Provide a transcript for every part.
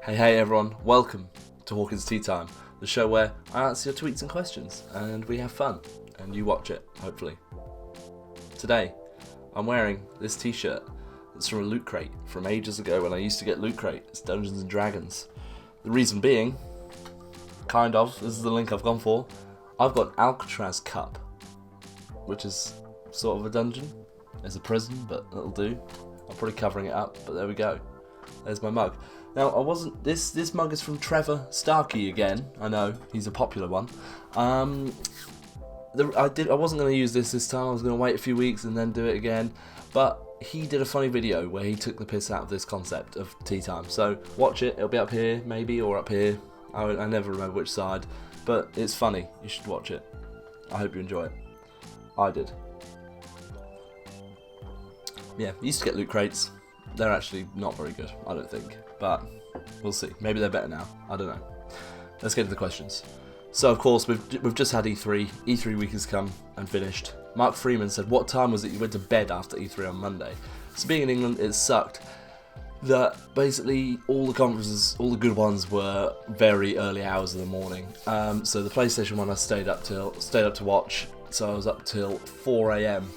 Hey everyone, welcome to Hawkins Tea Time, the show where I answer your tweets and questions and we have fun and you watch it, hopefully. Today, I'm wearing this t-shirt that's from a loot crate from ages ago when I used to get loot crate. It's Dungeons and Dragons. The reason being, this is the link I've gone for, I've got Alcatraz Cup, which is sort of a dungeon. It's a prison, but it'll do. I'm probably covering it up, but there we go. There's my mug. Now, this mug is from Trevor Starkey again. I know, he's a popular one. I wasn't going to use this time. I was going to wait a few weeks and then do it again. But he did a funny video where he took the piss out of this concept of tea time. So watch it. It'll be up here, maybe, or up here. I never remember which side. But it's funny. You should watch it. I hope you enjoy it. I did. Yeah, used to get loot crates. They're actually not very good, I don't think. But we'll see. Maybe they're better now. I don't know. Let's get to the questions. So, of course, we've just had E3. E3 week has come and finished. Mark Freeman said, what time was it you went to bed after E3 on Monday? So being in England, it sucked that basically all the conferences, all the good ones, were very early hours of the morning. So the PlayStation one I stayed up to watch. So I was up till 4 AM.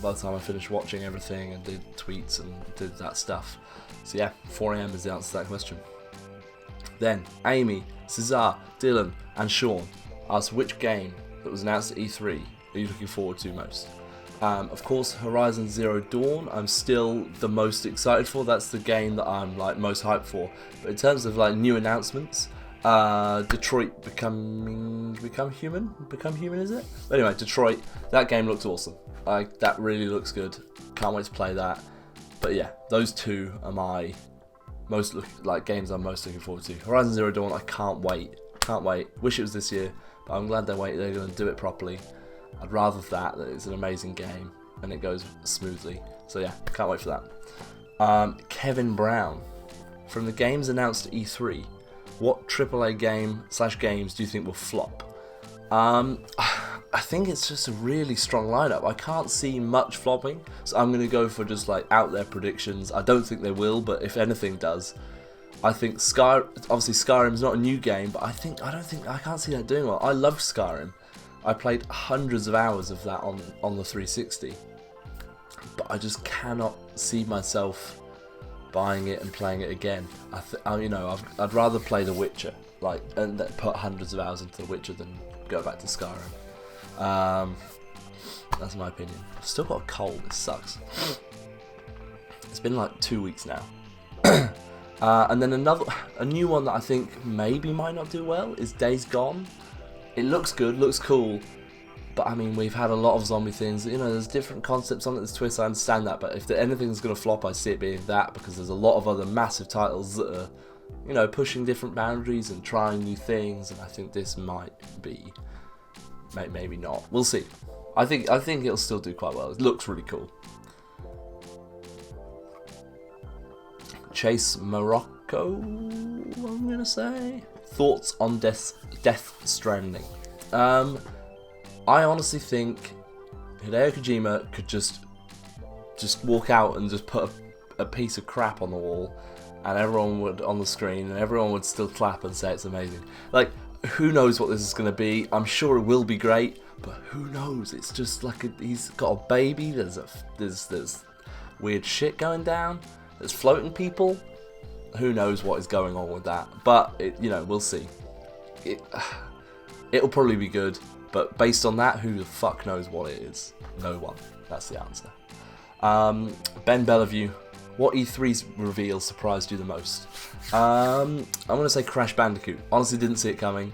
By the time I finished watching everything and did tweets and did that stuff. So yeah, 4 AM is the answer to that question. Then, Amy, Cesar, Dylan and Sean asked which game that was announced at E3 are you looking forward to most? Of course, Horizon Zero Dawn I'm still the most excited for. That's the game that I'm most hyped for. But in terms of new announcements, Detroit Become Human, is it? But anyway, Detroit, that game looks awesome. That really looks good. Can't wait to play that. But yeah, those two are my games I'm most looking forward to. Horizon Zero Dawn, I can't wait. Wish it was this year, but I'm glad they're going to do it properly. I'd rather that it's an amazing game and it goes smoothly. So yeah, can't wait for that. Kevin Brown, from the games announced at E3, what AAA games do you think will flop? I think it's just a really strong lineup. I can't see much flopping, so I'm going to go for just out there predictions. I don't think they will, but if anything does, I think obviously Skyrim's not a new game, but I can't see that doing well. I loved Skyrim. I played hundreds of hours of that on the 360, but I just cannot see myself buying it and playing it again. I'd rather play The Witcher, and put hundreds of hours into The Witcher than go back to Skyrim. That's my opinion. I've still got a cold. It sucks. It's been 2 weeks now. And then a new one that I think maybe might not do well is Days Gone. It looks good, looks cool, but we've had a lot of zombie things. There's different concepts on it. There's twists. I understand that, but if anything's gonna flop, I see it being that, because there's a lot of other massive titles that are, pushing different boundaries and trying new things, and I think this might be. Maybe not. We'll see. I think it'll still do quite well. It looks really cool. Chase Morocco, I'm gonna say. Thoughts on Death Stranding. I honestly think Hideo Kojima could just walk out and just put a piece of crap on the wall, and everyone would on the screen, and everyone would still clap and say it's amazing. Who knows what this is going to be? I'm sure it will be great, but who knows? It's just he's got a baby. There's weird shit going down. There's floating people. Who knows what is going on with that? But we'll see. It'll probably be good, but based on that, who the fuck knows what it is? No one. That's the answer. Ben Bellevue, what E3's reveal surprised you the most? I'm going to say Crash Bandicoot. Honestly, didn't see it coming.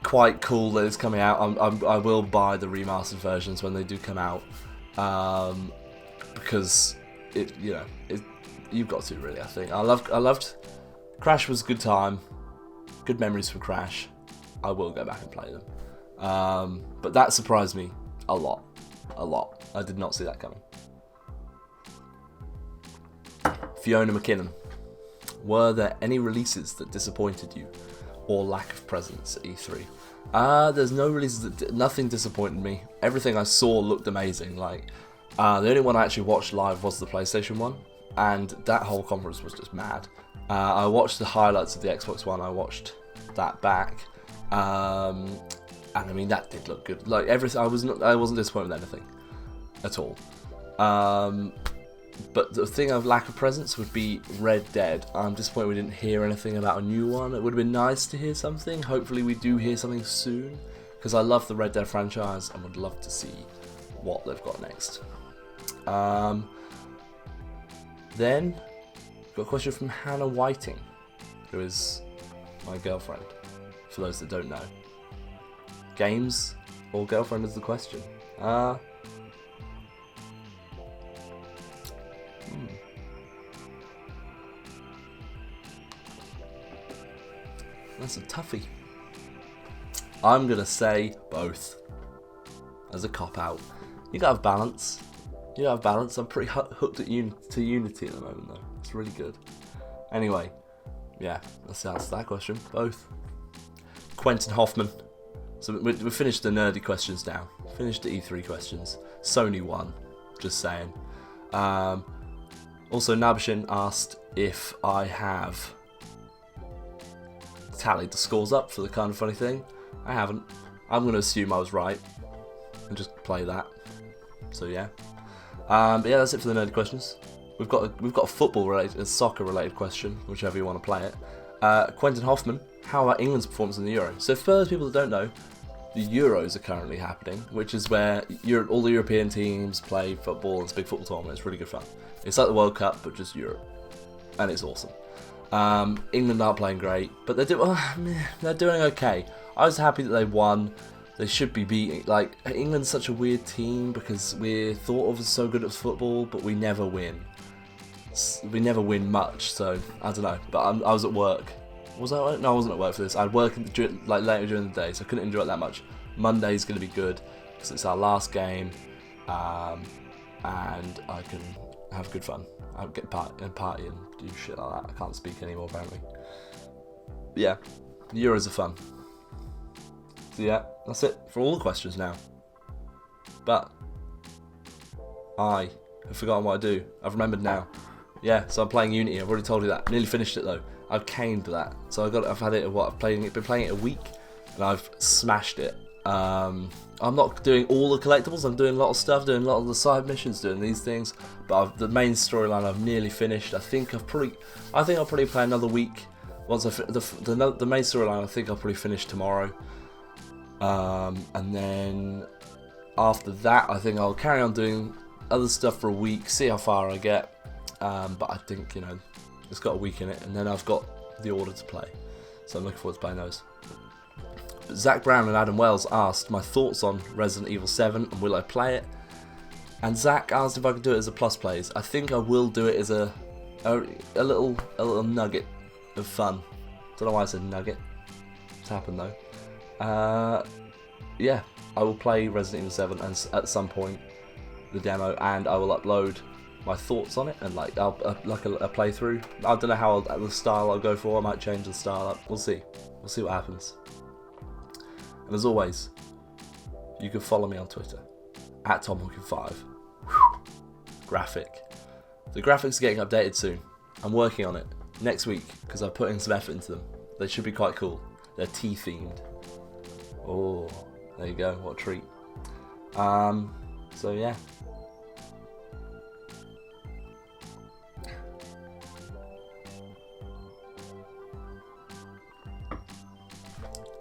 Quite cool that it's coming out. I will buy the remastered versions when they do come out, because you've got to really. I think I loved Crash. Was a good time, good memories from Crash. I will go back and play them, but that surprised me a lot. I did not see that coming. Fiona McKinnon, were there any releases that disappointed you, or lack of presence at E3? There's no releases nothing disappointed me. Everything I saw looked amazing. The only one I actually watched live was the PlayStation one. and that whole conference was just mad. I watched the highlights of the Xbox One. I watched that back, and I mean that did look good. Like everything, I wasn't disappointed with anything at all. But the thing of lack of presence would be Red Dead. I'm disappointed we didn't hear anything about a new one. It would have been nice to hear something. Hopefully we do hear something soon, because I love the Red Dead franchise and would love to see what they've got next. Then, got a question from Hannah Whiting, who is my girlfriend, for those that don't know. Games or girlfriend is the question. That's a toughie. I'm going to say both. As a cop-out. You gotta have balance. I'm pretty hooked at Unity at the moment, though. It's really good. Anyway, yeah, let's answer that question. Both. Quentin Hoffman. So we finished the nerdy questions now. Finished the E3 questions. Sony won. Just saying. Also, Nabashin asked if I have tallied the scores up for the kind of funny thing. I haven't. I'm going to assume I was right and just play that. So yeah. But yeah, that's it for the nerdy questions. We've got a football related, a soccer related question, whichever you want to play it. Quentin Hoffman, how about England's performance in the Euro? So for those people that don't know, the Euros are currently happening, which is where all the European teams play football. It's a big football tournament. It's really good fun. It's like the World Cup, but just Europe, and it's awesome. England aren't playing great, but they're doing okay. I was happy that they won. They should be beating. Like, England's such a weird team because we're thought of as so good at football, but we never win. We never win much, so I don't know. But I was at work. Was I at work? No, I wasn't at work for this. I had work later during the day, so I couldn't enjoy it that much. Monday's going to be good because it's our last game, and I can have good fun. I get party and do shit like that. I can't speak anymore, apparently. But yeah, the Euros are fun. So yeah, that's it for all the questions now. But I have forgotten what I do. I've remembered now. Yeah, so I'm playing Unity. I've already told you that. Nearly finished it though. I've caned that. So I've had it. Been playing it a week, and I've smashed it. I'm not doing all the collectibles. I'm doing a lot of stuff, doing a lot of the side missions, doing these things. But the main storyline I've nearly finished. I think I'll probably play another week. Once the main storyline, I think I'll probably finish tomorrow. And then after that, I think I'll carry on doing other stuff for a week, see how far I get. But I think, it's got a week in it, and then I've got the order to play. So I'm looking forward to playing those. But Zach Brown and Adam Wells asked my thoughts on Resident Evil 7 and will I play it. And Zach asked if I could do it as a plus plays. I think I will do it as a little nugget of fun. Don't know why I said nugget. It's happened though. Yeah, I will play Resident Evil 7 and at some point the demo, and I will upload my thoughts on it and a playthrough. I don't know the style I'll go for. I might change the style up. We'll see. We'll see what happens. And as always, you can follow me on Twitter at TomHawkin5. Graphic. The graphics are getting updated soon. I'm working on it next week because I've put in some effort into them. They should be quite cool. They're tea themed. Oh, there you go. What a treat. So yeah.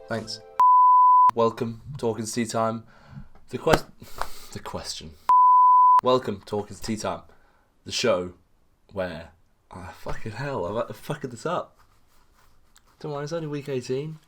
Thanks. Welcome, Talking Tea Time. The question. Welcome, Talking Tea Time. The show where fucking hell, I'm fucking this up. Don't worry, it's only week 18.